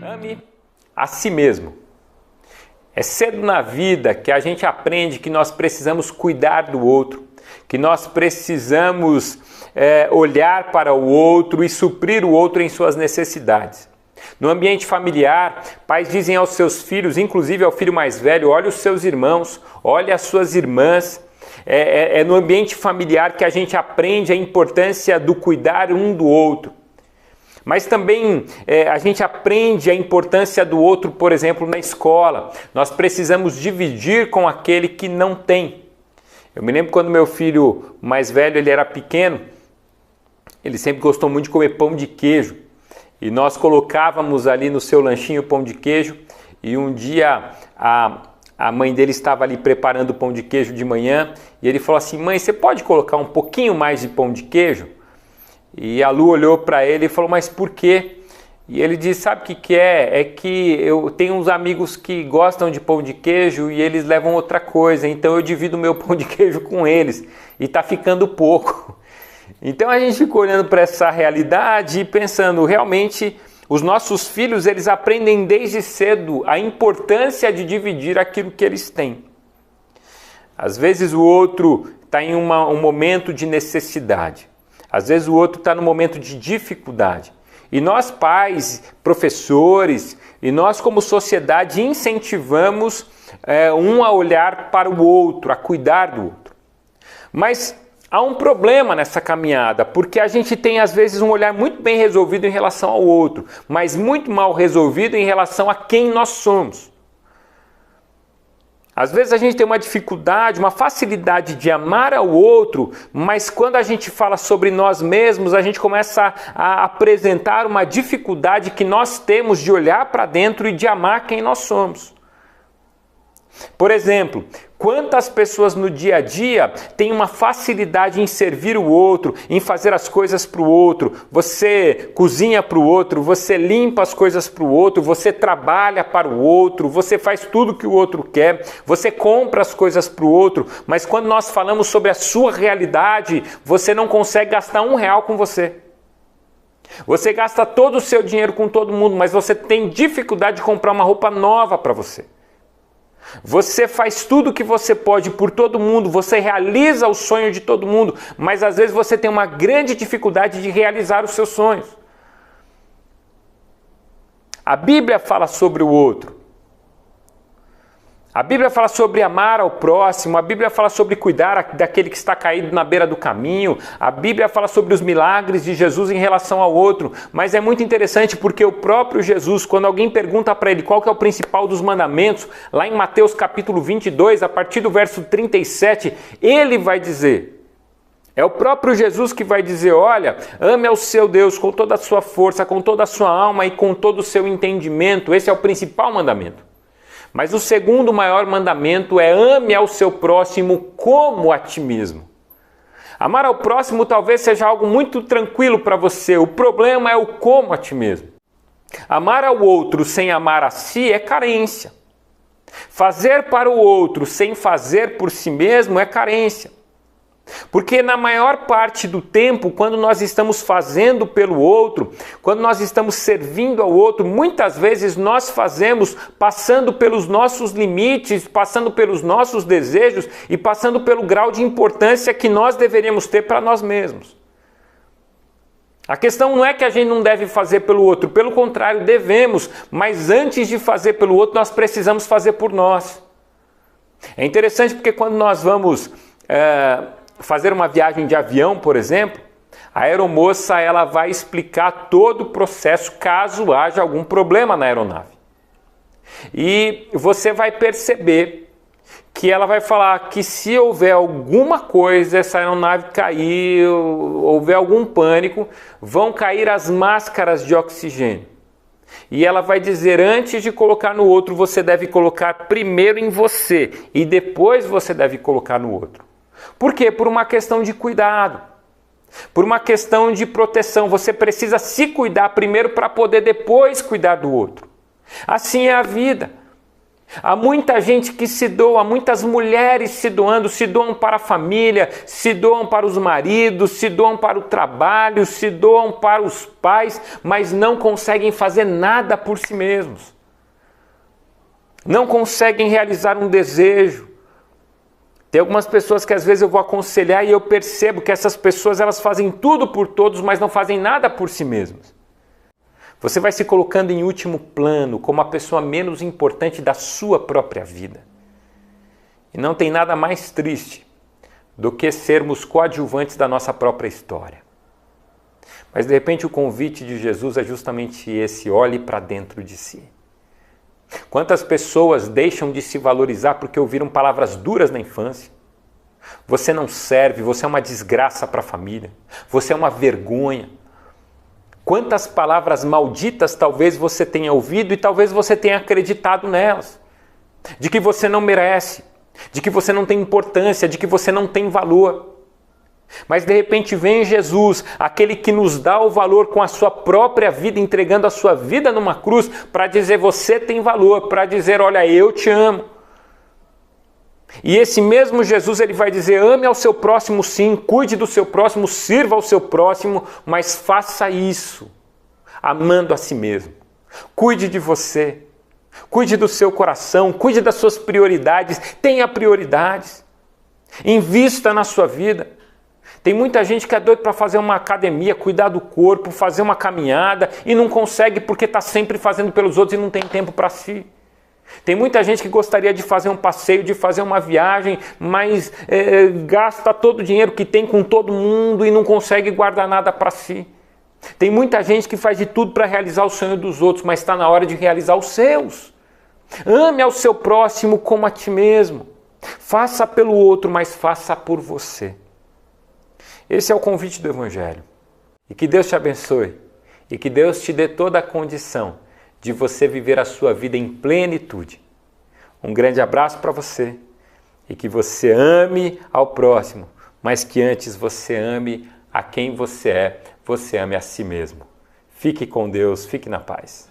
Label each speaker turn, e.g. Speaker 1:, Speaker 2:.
Speaker 1: Ame a si mesmo. É cedo na vida que a gente aprende que nós precisamos cuidar do outro, que nós precisamos olhar para o outro e suprir o outro em suas necessidades. No ambiente familiar, pais dizem aos seus filhos, inclusive ao filho mais velho, olha os seus irmãos, olha as suas irmãs. É no ambiente familiar que a gente aprende a importância do cuidar um do outro. Mas também a gente aprende a importância do outro, por exemplo, na escola. Nós precisamos dividir com aquele que não tem. Eu me lembro quando meu filho mais velho ele era pequeno, ele sempre gostou muito de comer pão de queijo. E nós colocávamos ali no seu lanchinho pão de queijo. E um dia a mãe dele estava ali preparando o pão de queijo de manhã. E ele falou assim: mãe, você pode colocar um pouquinho mais de pão de queijo? E a Lu olhou para ele e falou: mas por quê? E ele disse: sabe o que é? É que eu tenho uns amigos que gostam de pão de queijo e eles levam outra coisa, então eu divido o meu pão de queijo com eles e está ficando pouco. Então a gente ficou olhando para essa realidade e pensando, realmente os nossos filhos eles aprendem desde cedo a importância de dividir aquilo que eles têm. Às vezes o outro está em um momento de necessidade. Às vezes o outro está no momento de dificuldade. E nós pais, professores, e nós como sociedade incentivamos um a olhar para o outro, a cuidar do outro. Mas há um problema nessa caminhada, porque a gente tem às vezes um olhar muito bem resolvido em relação ao outro, mas muito mal resolvido em relação a quem nós somos. Às vezes a gente tem uma dificuldade, uma facilidade de amar ao outro, mas quando a gente fala sobre nós mesmos, a gente começa a apresentar uma dificuldade que nós temos de olhar para dentro e de amar quem nós somos. Por exemplo, quantas pessoas no dia a dia têm uma facilidade em servir o outro, em fazer as coisas para o outro? Você cozinha para o outro, você limpa as coisas para o outro, você trabalha para o outro, você faz tudo que o outro quer, você compra as coisas para o outro, mas quando nós falamos sobre a sua realidade, você não consegue gastar R$1 com você. Você gasta todo o seu dinheiro com todo mundo, mas você tem dificuldade de comprar uma roupa nova para você. Você faz tudo o que você pode por todo mundo, você realiza o sonho de todo mundo, mas às vezes você tem uma grande dificuldade de realizar os seus sonhos. A Bíblia fala sobre o outro. A Bíblia fala sobre amar ao próximo, a Bíblia fala sobre cuidar daquele que está caído na beira do caminho, a Bíblia fala sobre os milagres de Jesus em relação ao outro, mas é muito interessante porque o próprio Jesus, quando alguém pergunta para ele qual que é o principal dos mandamentos, lá em Mateus capítulo 22, a partir do verso 37, ele vai dizer, é o próprio Jesus que vai dizer, olha, ame ao seu Deus com toda a sua força, com toda a sua alma e com todo o seu entendimento, esse é o principal mandamento. Mas o segundo maior mandamento é ame ao seu próximo como a ti mesmo. Amar ao próximo talvez seja algo muito tranquilo para você, o problema é o como a ti mesmo. Amar ao outro sem amar a si é carência. Fazer para o outro sem fazer por si mesmo é carência. Porque na maior parte do tempo, quando nós estamos fazendo pelo outro, quando nós estamos servindo ao outro, muitas vezes nós fazemos passando pelos nossos limites, passando pelos nossos desejos e passando pelo grau de importância que nós deveríamos ter para nós mesmos. A questão não é que a gente não deve fazer pelo outro, pelo contrário, devemos, mas antes de fazer pelo outro, nós precisamos fazer por nós. É interessante porque quando nós vamos fazer uma viagem de avião, por exemplo, a aeromoça ela vai explicar todo o processo caso haja algum problema na aeronave. E você vai perceber que ela vai falar que se houver alguma coisa, essa aeronave cair, houver algum pânico, vão cair as máscaras de oxigênio. E ela vai dizer, antes de colocar no outro, você deve colocar primeiro em você e depois você deve colocar no outro. Por quê? Por uma questão de cuidado, por uma questão de proteção. Você precisa se cuidar primeiro para poder depois cuidar do outro. Assim é a vida. Há muita gente que se doa, muitas mulheres se doam para a família, se doam para os maridos, se doam para o trabalho, se doam para os pais, mas não conseguem fazer nada por si mesmos. Não conseguem realizar um desejo. Tem algumas pessoas que às vezes eu vou aconselhar e eu percebo que essas pessoas elas fazem tudo por todos, mas não fazem nada por si mesmas. Você vai se colocando em último plano como a pessoa menos importante da sua própria vida. E não tem nada mais triste do que sermos coadjuvantes da nossa própria história. Mas de repente o convite de Jesus é justamente esse: olhe para dentro de si. Quantas pessoas deixam de se valorizar porque ouviram palavras duras na infância? Você não serve, você é uma desgraça para a família, você é uma vergonha. Quantas palavras malditas talvez você tenha ouvido e talvez você tenha acreditado nelas. De que você não merece, de que você não tem importância, de que você não tem valor. Mas de repente vem Jesus, aquele que nos dá o valor com a sua própria vida, entregando a sua vida numa cruz para dizer: você tem valor, para dizer: olha, eu te amo. E esse mesmo Jesus, ele vai dizer: ame ao seu próximo sim, cuide do seu próximo, sirva ao seu próximo, mas faça isso amando a si mesmo. Cuide de você, cuide do seu coração, cuide das suas prioridades, tenha prioridades, invista na sua vida. Tem muita gente que é doido para fazer uma academia, cuidar do corpo, fazer uma caminhada e não consegue porque está sempre fazendo pelos outros e não tem tempo para si. Tem muita gente que gostaria de fazer um passeio, de fazer uma viagem, mas gasta todo o dinheiro que tem com todo mundo e não consegue guardar nada para si. Tem muita gente que faz de tudo para realizar o sonho dos outros, mas está na hora de realizar os seus. Ame ao seu próximo como a ti mesmo. Faça pelo outro, mas faça por você. Esse é o convite do Evangelho. E que Deus te abençoe. E que Deus te dê toda a condição de você viver a sua vida em plenitude. Um grande abraço para você. E que você ame ao próximo, mas que antes você ame a quem você é. Você ame a si mesmo. Fique com Deus, fique na paz.